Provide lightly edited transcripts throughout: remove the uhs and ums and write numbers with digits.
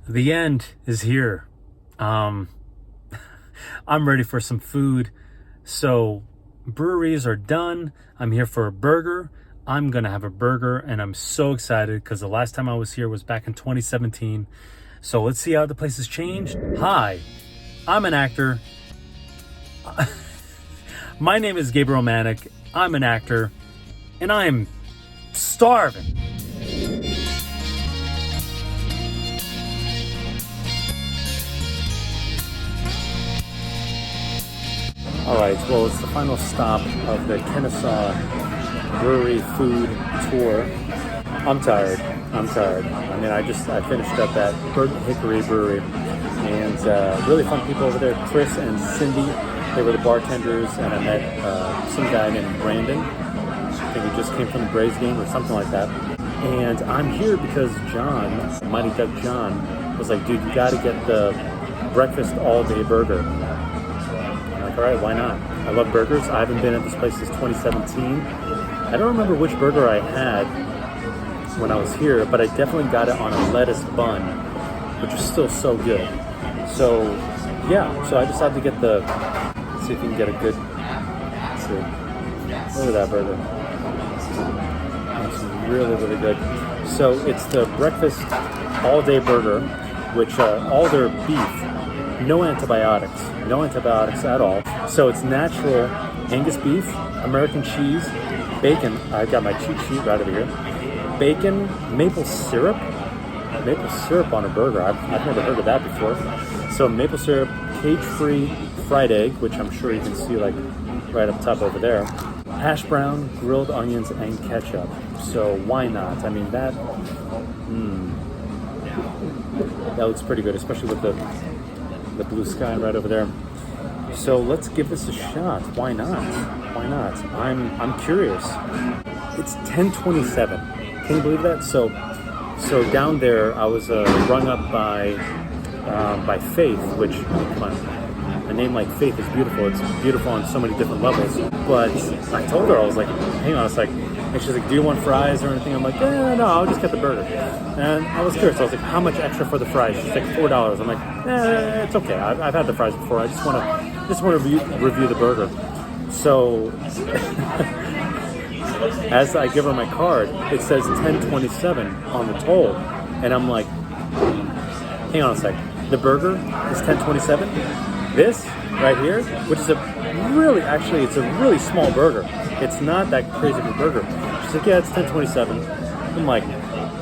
The end is here. I'm ready for some food. So breweries are done. I'm here for a burger. I'm gonna have a burger and I'm so excited because the last time I was here was back in 2017. So let's see how the place has changed. Hi, I'm an actor. My name is Gabriel Manick. I'm an actor and I'm starving. All right, well, it's the final stop of the Kennesaw Brewery food tour. I'm tired. I mean, I finished up at Hickory Brewery, and really fun people over there. Chris and Cindy, they were the bartenders, and I met some guy named Brandon. I think he just came from the Braves game or something like that. And I'm here because John, Mighty Duck John, was like, dude, you got to get the breakfast all-day burger. All right, why not? I love burgers. I haven't been at this place since 2017. I don't remember which burger I had when I was here, but I definitely got it on a lettuce bun, which is still so good. So, yeah, so I decided to get let's see if you can get a good, let's see. Look at that burger. It's really, really good. So it's the breakfast all-day burger, which all their beef, no antibiotics at all. So it's natural Angus beef, American cheese, bacon. I've got my cheat sheet right over here. Bacon, maple syrup on a burger. I've never heard of that before. So maple syrup, cage-free fried egg, which I'm sure you can see like right up top over there. Hash brown, grilled onions, and ketchup. So why not? I mean, that looks pretty good, especially with the blue sky right over there. So let's give this a shot. Why not? I'm curious. It's 10:27. Can you believe that? So down there, I was rung up by Faith, which, come on, a name like Faith is beautiful. It's beautiful on so many different levels. But I told her, I was like, hang on a sec. And she's like, do you want fries or anything? I'm like, no, I'll just get the burger. And I was curious. I was like, how much extra for the fries? She's like, $4. I'm like, it's okay. I've had the fries before. I just want to review the burger. So as I give her my card, it says 10:27 on the toll. And I'm like, hang on a sec. The burger is 10:27. This right here, which is it's a really small burger. It's not that crazy of a burger. She's like, yeah, it's 10:27. I'm like,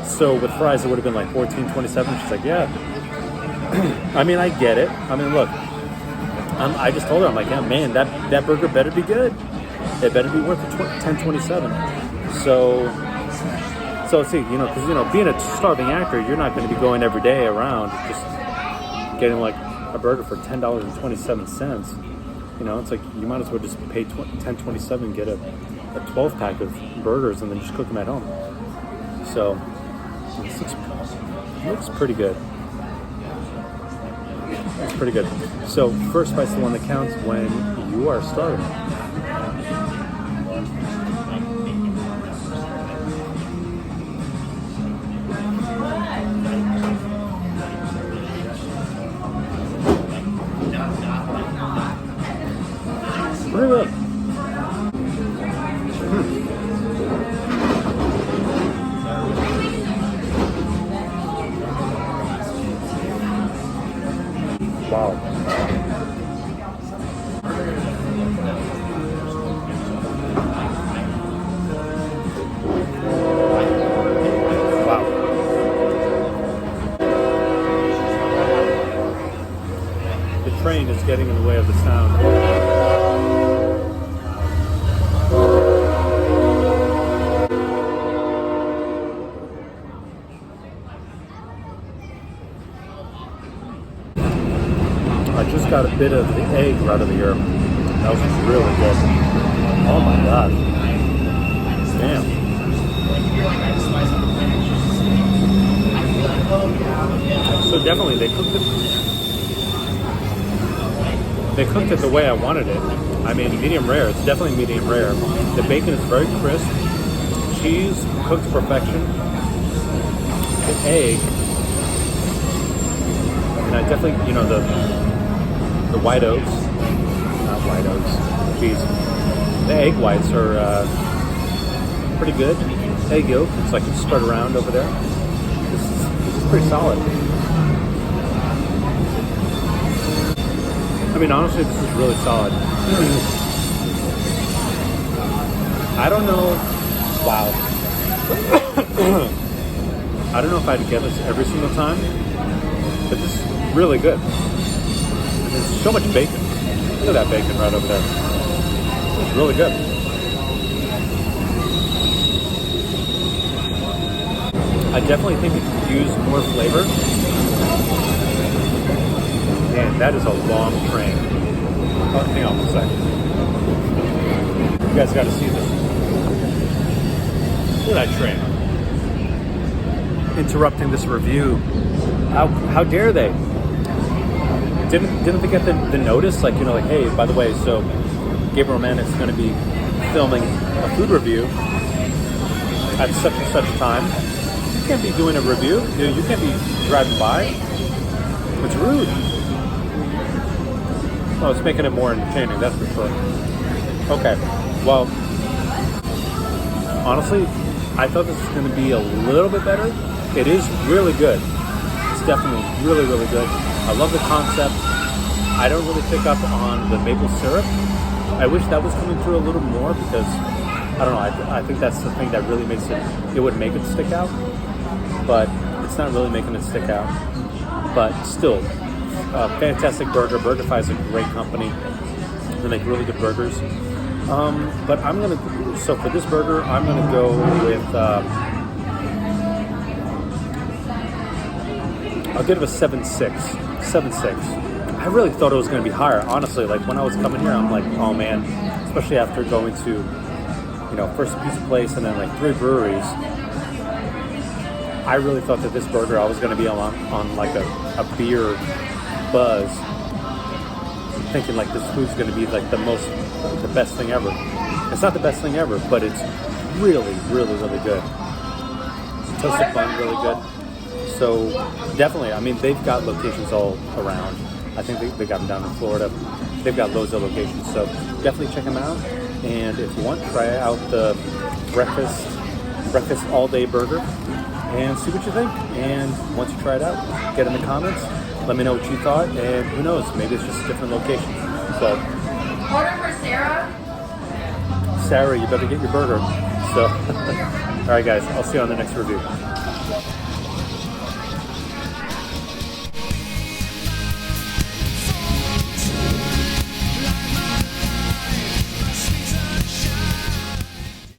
so with fries it would have been like 14:27. She's like, yeah. I mean, I get it. I mean, look, I just told her, I'm like, yeah, man, that burger better be good. It better be worth the 10:27. So see, because being a starving actor, you're not going to be going every day around just getting like a burger for $10.27. It's like you might as well just pay $10.27, get a 12-pack of burgers, and then just cook them at home. So this looks pretty good. It's pretty good. So first bite's the one that counts when you are starving. Pretty good. Wow. The train is getting in the way of the sound. I just got a bit of the egg right over here. That was really good. Oh my god. Damn. So definitely they cooked it the way I wanted it. I mean, medium rare. It's definitely medium rare. The bacon is very crisp. Cheese cooked to perfection. The egg And I definitely, you know, the white oats, not white oats, geez, the egg whites are pretty good. Egg yolk, it's like it's spread around over there. This is pretty solid. I mean, honestly, this is really solid. I don't know. Wow. I don't know if I'd get this every single time, but this is really good. There's so much bacon. Look at that bacon right over there. It's really good. I definitely think it could use more flavor. Man, that is a long train. Oh, hang on one second. You guys got to see this. Look at that train. Interrupting this review. How dare they? Didn't they get the notice? Like, you know, like, hey, by the way, so Gabriel Manik's going to be filming a food review at such and such time. You can't be doing a review. You can't be driving by. It's rude. Well, it's making it more entertaining, that's for sure. Okay, well, honestly, I thought this was going to be a little bit better. It is really good. It's definitely really, really good. I love the concept. I don't really pick up on the maple syrup. I wish that was coming through a little more because, I don't know, I think that's the thing that really makes it would make it stick out. But it's not really making it stick out. But still, fantastic burger. BurgerFi is a great company. They make really good burgers. But so for this burger, I'm gonna go with, I'll give it a 7.6. 7.6. I really thought it was gonna be higher, honestly. Like when I was coming here, I'm like, oh man, especially after going to, you know, first a pizza place and then like 3 breweries. I really thought that this burger, I was gonna be on like a beer buzz, thinking like this food's gonna be like the best thing ever. It's not the best thing ever, but it's really, really, really good. Toasted bun, really good. So definitely, I mean, they've got locations all around. I think they got them down in Florida. They've got loads of locations, so definitely check them out. And if you want, try out the breakfast all-day burger and see what you think. And once you try it out, get in the comments. Let me know what you thought, and who knows, maybe it's just a different location. So, order for Sarah. Sarah, you better get your burger. So, all right, guys, I'll see you on the next review.